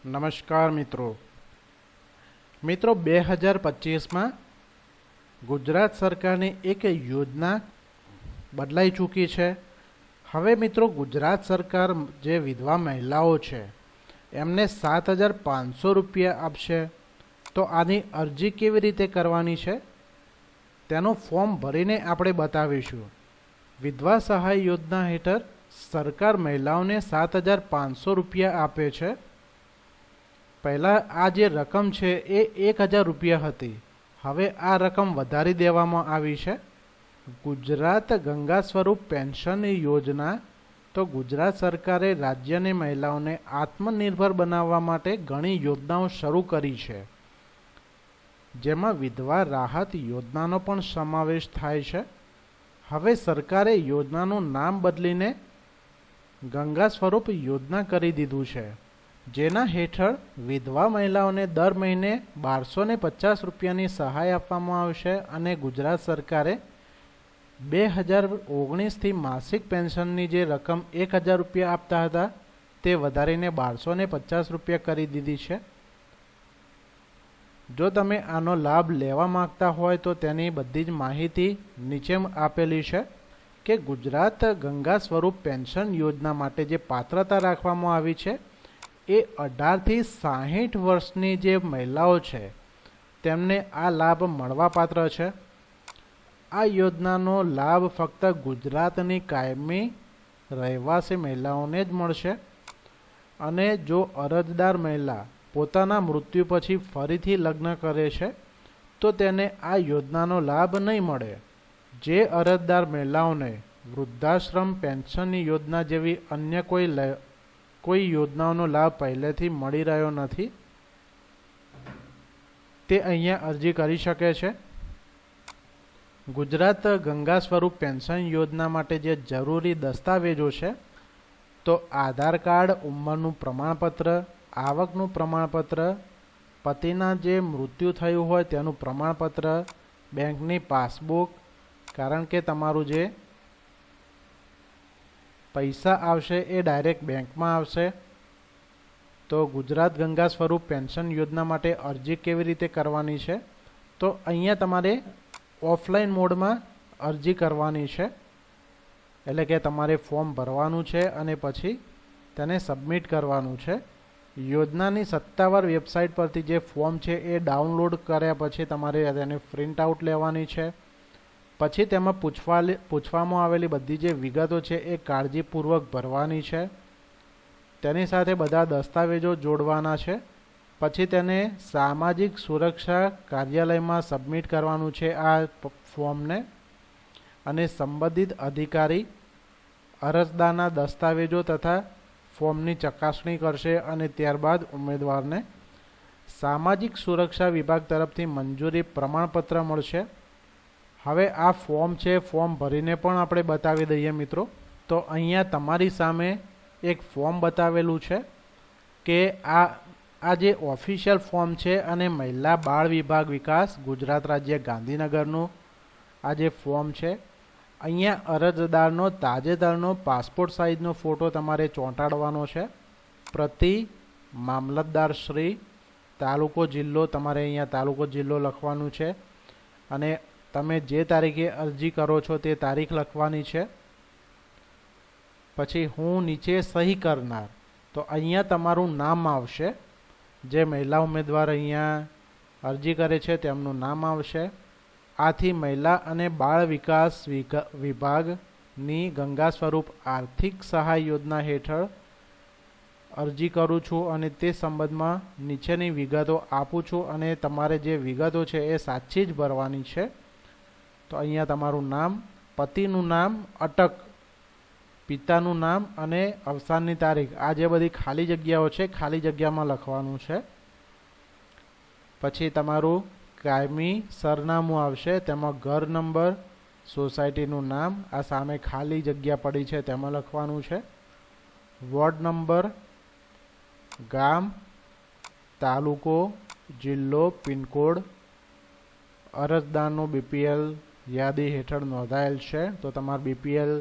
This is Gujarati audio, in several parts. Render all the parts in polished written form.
નમસ્કાર મિત્રો 2025માં ગુજરાત સરકારની એક યોજના બદલાઈ ચૂકી છે. હવે મિત્રો ગુજરાત સરકાર જે વિધવા મહિલાઓ છે એમને 7,500 રૂપિયા આપશે. તો આની અરજી કેવી રીતે કરવાની છે તેનું ફોર્મ ભરીને આપણે બતાવીશું. વિધવા સહાય યોજના હેઠળ સરકાર મહિલાઓને 7,500 રૂપિયા આપે છે. પહેલાં આ જે રકમ છે એ 1,000 રૂપિયા હતી. હવે આ રકમ વધારી દેવામાં આવી છે. ગુજરાત ગંગા સ્વરૂપ પેન્શન યોજના. તો ગુજરાત સરકારે રાજ્યની મહિલાઓને આત્મનિર્ભર બનાવવા માટે ઘણી યોજનાઓ શરૂ કરી છે, જેમાં વિધવા રાહત યોજનાનો પણ સમાવેશ થાય છે. હવે સરકારે યોજનાનું નામ બદલીને ગંગા સ્વરૂપ યોજના કરી દીધું છે, જેના હેઠળ વિધવા મહિલાઓને દર મહિને 1,250 રૂપિયાની સહાય આપવામાં આવશે. અને ગુજરાત સરકારે 2019થી માસિક પેન્શનની જે રકમ 1,000 રૂપિયા આપતા હતા તે વધારીને 1,250 રૂપિયા કરી દીધી છે. જો તમે આનો લાભ લેવા માંગતા હોય તો તેની બધી જ માહિતી નીચે આપેલી છે કે ગુજરાત ગંગા સ્વરૂપ પેન્શન યોજના માટે જે પાત્રતા રાખવામાં આવી છે એ 18થી 60 વર્ષની જે મહિલાઓ છે તેમને આ લાભ મળવાપાત્ર છે. આ યોજનાનો લાભ ફક્ત ગુજરાતની કાયમી રહેવાસી મહિલાઓને જ મળશે. અને જો અરજદાર મહિલા પોતાના મૃત્યુ પછી ફરીથી લગ્ન કરે છે તો તેને આ યોજનાનો લાભ નહીં મળે. જે અરજદાર મહિલાઓને વૃદ્ધાશ્રમ પેન્શનની યોજના જેવી અન્ય કોઈ યોજનાઓનો લાભ પહેલેથી મળી રહ્યો નથી તે અહીંયા અરજી કરી શકે છે. ગુજરાત ગંગા સ્વરૂપ પેન્શન યોજના માટે જે જરૂરી દસ્તાવેજો છે તો આધાર કાર્ડ, ઉંમરનું પ્રમાણપત્ર, આવકનું પ્રમાણપત્ર, પતિના જે મૃત્યુ થયું હોય તેનું પ્રમાણપત્ર, બેંકની પાસબુક, કારણ કે તમારું જે પૈસા આવશે એ ડાયરેક્ટ બેંકમાં આવશે. તો ગુજરાત ગંગા સ્વરૂપ પેન્શન યોજના માટે અરજી કેવી રીતે કરવાની છે તો અહીંયા તમારે ઓફલાઈન મોડમાં અરજી કરવાની છે. એટલે કે તમારે ફોર્મ ભરવાનું છે અને પછી તેને સબમિટ કરવાનું છે. યોજનાની સત્તાવાર વેબસાઇટ પરથી જે ફોર્મ છે એ ડાઉનલોડ કર્યા પછી તમારે તેને પ્રિન્ટ આઉટ લેવાની છે. પછી તેમાં પૂછવામાં આવેલી બધી જે વિગતો છે એ કાળજીપૂર્વક ભરવાની છે. તેની સાથે બધા દસ્તાવેજો જોડવાના છે. પછી તેને સામાજિક સુરક્ષા કાર્યાલયમાં સબમિટ કરવાનું છે આ ફોર્મને. અને સંબંધિત અધિકારી અરજદારના દસ્તાવેજો તથા ફોર્મની ચકાસણી કરશે અને ત્યારબાદ ઉમેદવારને સામાજિક સુરક્ષા વિભાગ તરફથી મંજૂરી પ્રમાણપત્ર મળશે. હવે આ ફોર્મ છે, ફોર્મ ભરીને પણ આપણે બતાવી દઈએ મિત્રો. તો અહીંયા તમારી સામે એક ફોર્મ બતાવેલું છે કે આ જે ઓફિશિયલ ફોર્મ છે અને મહિલા બાળ વિભાગ વિકાસ ગુજરાત રાજ્ય ગાંધીનગરનું આ જે ફોર્મ છે. અહીંયા અરજદારનો તાજેતરનો પાસપોર્ટ સાઇઝનો ફોટો તમારે ચોંટાડવાનો છે. પ્રતિ મામલતદાર શ્રી, તાલુકો જિલ્લો, તમારે અહીંયા તાલુકો જિલ્લો લખવાનું છે. અને તમે જે તારીખે અરજી કરો છો તે તારીખ લખવાની છે. પછી હું નીચે સહી કરનાર, તો અહીંયા તમારું નામ આવશે. જે મહિલા ઉમેદવાર અહીંયા અરજી કરે છે તેમનું નામ આવશે. આથી મહિલા અને બાળ વિકાસ વિભાગની ગંગા સ્વરૂપ આર્થિક સહાય યોજના હેઠળ અરજી કરું છું અને તે સંબંધમાં નીચેની વિગતો આપું છું અને તમારે જે વિગતો છે એ સાચી જ ભરવાની છે. તો અહીંયા તમારું નામ, પતિનું નામ, અટક, પિતાનું નામ અને અવસાનની તારીખ, આ જે બધી ખાલી જગ્યાઓ છે ખાલી જગ્યામાં લખવાનું છે. પછી તમારું કાયમી સરનામું આવશે, તેમાં ઘર નંબર, સોસાયટીનું નામ, આ સામે ખાલી જગ્યા પડી છે તેમાં લખવાનું છે. વોર્ડ નંબર, ગામ, તાલુકો, જિલ્લો, પિનકોડ, અરજદારનું બીપીએલ યાદી હેઠળ નોંધાયેલ છે તો તમારે બીપીએલ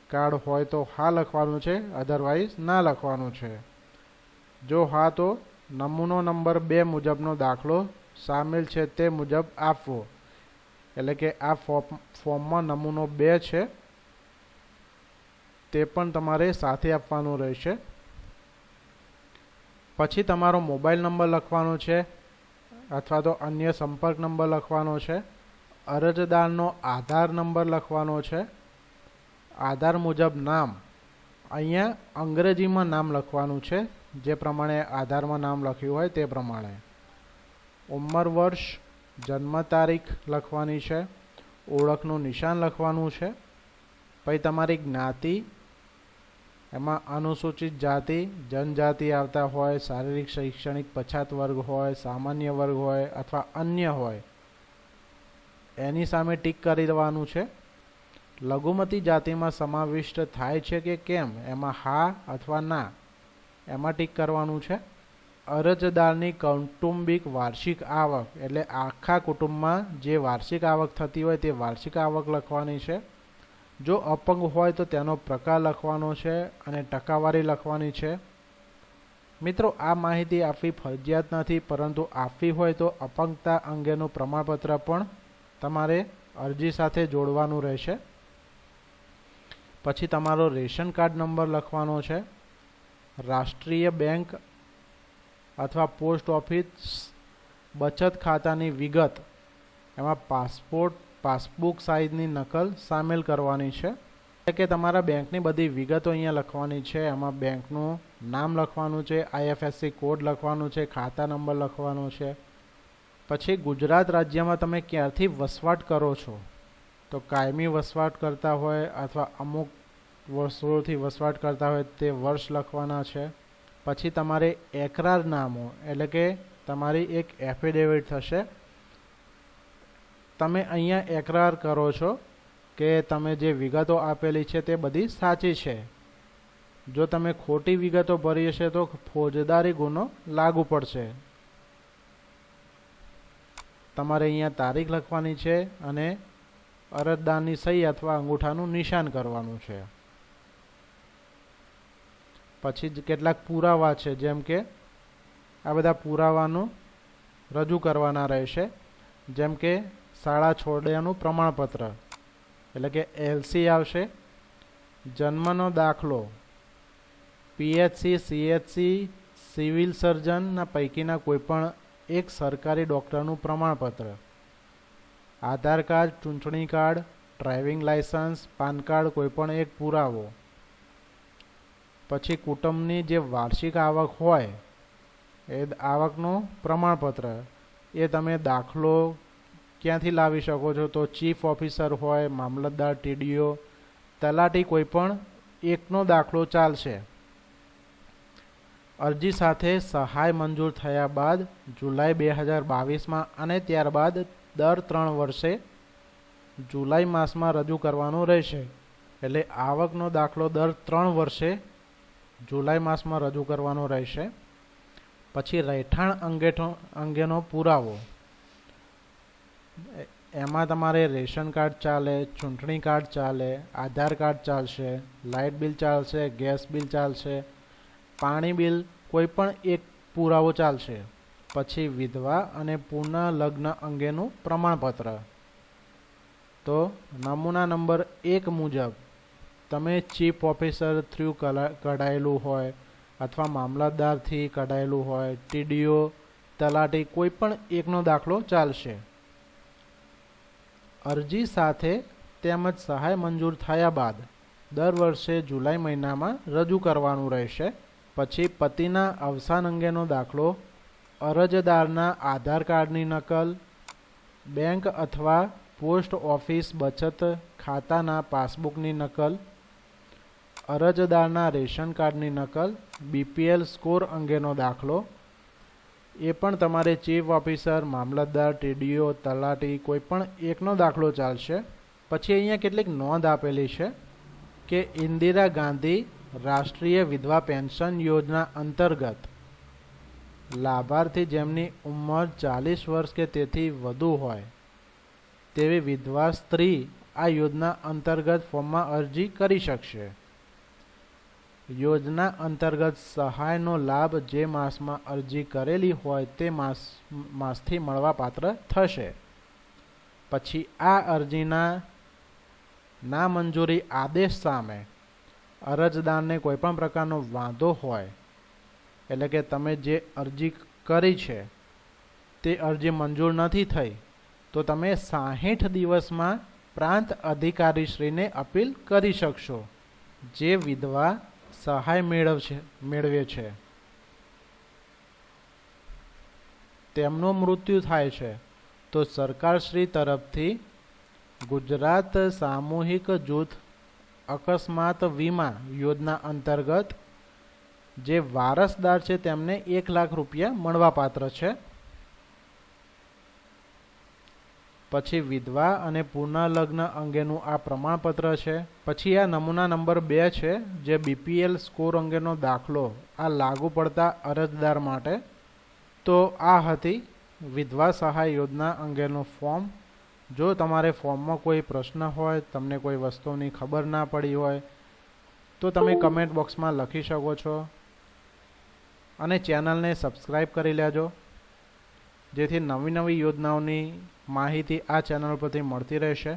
કાર્ડ હોય તો હા લખવાનું છે, અધરવાઇઝ ના લખવાનું છે. જો હા તો નમૂનો નંબર 2 મુજબનો દાખલો સામેલ છે તે મુજબ આપવો. એટલે કે આ ફોર્મમાં નમૂનો 2 છે તે પણ તમારે સાથે આપવાનું રહેશે. પછી તમારો મોબાઈલ નંબર લખવાનો છે અથવા તો અન્ય સંપર્ક નંબર લખવાનો છે. અરજદારનો આધાર નંબર લખવાનો છે. આધાર મુજબ નામ, અહીંયા અંગ્રેજીમાં નામ લખવાનું છે, જે પ્રમાણે આધારમાં નામ લખ્યું હોય તે પ્રમાણે. ઉંમર, વર્ષ, જન્મ તારીખ લખવાની છે. ઓળખનું નિશાન લખવાનું છે. પછી તમારી જ્ઞાતિ, એમાં અનુસૂચિત જાતિ, જનજાતિ આવતા હોય, શારીરિક શૈક્ષણિક પછાત વર્ગ હોય, સામાન્ય વર્ગ હોય અથવા અન્ય હોય, એની સામે ટીક કરી દેવાનું છે. લઘુમતી જાતિમાં સમાવિષ્ટ થાય છે કે કેમ, એમાં હા અથવા ના, એમાં ટીક કરવાનું છે. અરજદારની કૌટુંબિક વાર્ષિક આવક, એટલે આખા કુટુંબમાં જે વાર્ષિક આવક થતી હોય તે વાર્ષિક આવક લખવાની છે. જો અપંગ હોય તો તેનો પ્રકાર લખવાનો છે અને ટકાવારી લખવાની છે. મિત્રો, આ માહિતી આપવી ફરજિયાત નથી, પરંતુ આપવી હોય તો અપંગતા અંગેનું પ્રમાણપત્ર પણ તમારે અરજી સાથે જોડવાનું રહેશે. પછી તમારો રેશન કાર્ડ નંબર લખવાનો છે. રાષ્ટ્રીય બેંક અથવા પોસ્ટ ઓફિસ બચત ખાતાની વિગત, એમાં પાસબુક સાઇઝની નકલ સામેલ કરવાની છે. એટલે કે તમારા બેંકની બધી વિગતો અહીંયા લખવાની છે. એમાં બેંકનું નામ લખવાનું છે, IFSC કોડ લખવાનું છે, ખાતા નંબર લખવાનો છે. પછી ગુજરાત રાજ્યમાં તમે ક્યારથી વસવાટ કરો છો, તો કાયમી વસવાટ કરતા હોય અથવા અમુક વર્ષોથી વસવાટ કરતા હોય તે વર્ષ લખવાના છે. પછી તમારે એકરારનામું, એટલે કે તમારી એક એફિડેવિટ થશે. તમે અહીંયા એકરાર કરો છો કે તમે જે વિગતો આપેલી છે તે બધી સાચી છે. જો તમે ખોટી વિગતો ભરી હશે તો ફોજદારી ગુનો લાગુ પડશે. તમારે અહીંયા તારીખ લખવાની છે અને અરજદારની સહી અથવા અંગૂઠાનું નિશાન કરવાનું છે. પછી કેટલાક પુરાવા છે, જેમ કે આ બધા પુરાવાનું રજૂ કરવાના રહેશે. જેમ કે શાળા છોડ્યાનું પ્રમાણપત્ર, એટલે કે LC આવશે. જન્મનો દાખલો, PHC, CHC, સિવિલ સર્જનના પૈકીના કોઈપણ એક સરકારી ડૉક્ટરનું પ્રમાણપત્ર. આધાર કાર્ડ, ચૂંટણી card, driving licence, PAN card, કોઈપણ એક પુરાવો. પછી કુટુંબની જે વાર્ષિક આવક હોય એ આવકનું પ્રમાણપત્ર, એ તમે દાખલો ક્યાંથી લાવી શકો છો, તો ચીફ ઓફિસર હોય, મામલતદાર, TDO, તલાટી, કોઈપણ એકનો દાખલો ચાલશે. અરજી સાથે સહાય મંજૂર થયા બાદ જુલાઈ 2022માં અને ત્યારબાદ દર 3 વર્ષે જુલાઈ માસમાં રજૂ કરવાનો રહેશે. એટલે આવકનો દાખલો દર 3 વર્ષે જુલાઈ માસમાં રજૂ કરવાનો રહેશે. પછી રહેઠાણ અંગેનો પુરાવો, એમાં તમારે રેશન કાર્ડ ચાલે, ચૂંટણી કાર્ડ ચાલે, આધાર કાર્ડ ચાલશે, લાઇટ બિલ ચાલશે, ગેસ બિલ ચાલશે, પાણી બિલ, કોઈ પણ એક પુરાવો ચાલશે. પછી વિધવા અને પુનઃલગ્ન અંગેનું પ્રમાણપત્ર. તો નમૂના નંબર 1 મુજબ તમે ચીફ ઓફિસર થ્રુ કઢાયેલું હોય અથવા મામલતદારથી કઢાયેલું હોય, TDO, તલાટી, કોઈ પણ એકનો દાખલો ચાલશે. અરજી સાથે તેમજ સહાય મંજૂર થયા બાદ દર વર્ષે જુલાઈ મહિનામાં રજૂ કરવાનું રહેશે. પછી પતિના અવસાન અંગેનો દાખલો, અરજદારના આધાર કાર્ડની નકલ, બેંક અથવા પોસ્ટ ઓફિસ બચત ખાતાના પાસબુકની નકલ, અરજદારના રેશન કાર્ડની નકલ, BPL સ્કોર અંગેનો દાખલો, એ પણ તમારે ચીફ ઓફિસર, મામલતદાર, TDO, તલાટી, કોઈ પણ એકનો દાખલો ચાલશે. પછી અહીંયા કેટલીક નોંધ આપેલી છે કે ઇન્દિરા ગાંધી રાષ્ટ્રીય વિધવા પેન્શન યોજના અંતર્ગત લાભાર્થી જેમની ઉંમર 40 વર્ષ કે તેથી વધુ હોય તેવી વિધવા સ્ત્રી આ યોજના અંતર્ગત ફોર્મમાં અરજી કરી શકશે. યોજના અંતર્ગત સહાયનો લાભ જે માસમાં અરજી કરેલી હોય તે માસથી મળવાપાત્ર થશે. પછી આ અરજીના નામંજૂરી આદેશ સામે અરજદારને કોઈપણ પ્રકારનો વાંધો હોય, એટલે કે તમે જે અરજી કરી છે તે અરજી મંજૂર નથી થઈ, તો તમે 60 દિવસમાં પ્રાંત અધિકારીશ્રીને અપીલ કરી શકશો. જે વિધવા સહાય મેળવે છે તેમનું મૃત્યુ થાય છે તો સરકારશ્રી તરફથી ગુજરાત સામૂહિક જૂથ અકસ્માત વીમા યોજના અંતર્ગત જે વારસદાર છે તેમને 1 લાખ રૂપિયા મળવાપાત્ર છે. પછી વિધવા અને પુનઃલગ્ન અંગેનું આ પ્રમાણપત્ર છે. પછી આ નમૂના નંબર 2 છે, જે BPL સ્કોર અંગેનો દાખલો, આ લાગુ પડતા અરજદાર માટે. તો આ હતી વિધવા સહાય યોજના અંગેનું ફોર્મ. જો તમારે ફોર્મમાં કોઈ પ્રશ્ન હોય, તમને કોઈ વસ્તુની ખબર ના પડી હોય, તો તમે કમેન્ટ બોક્સમાં લખી શકો છો. અને ચેનલને સબસ્ક્રાઈબ કરી લેજો, જેથી નવી નવી યોજનાઓની માહિતી આ ચેનલ પરથી મળતી રહેશે.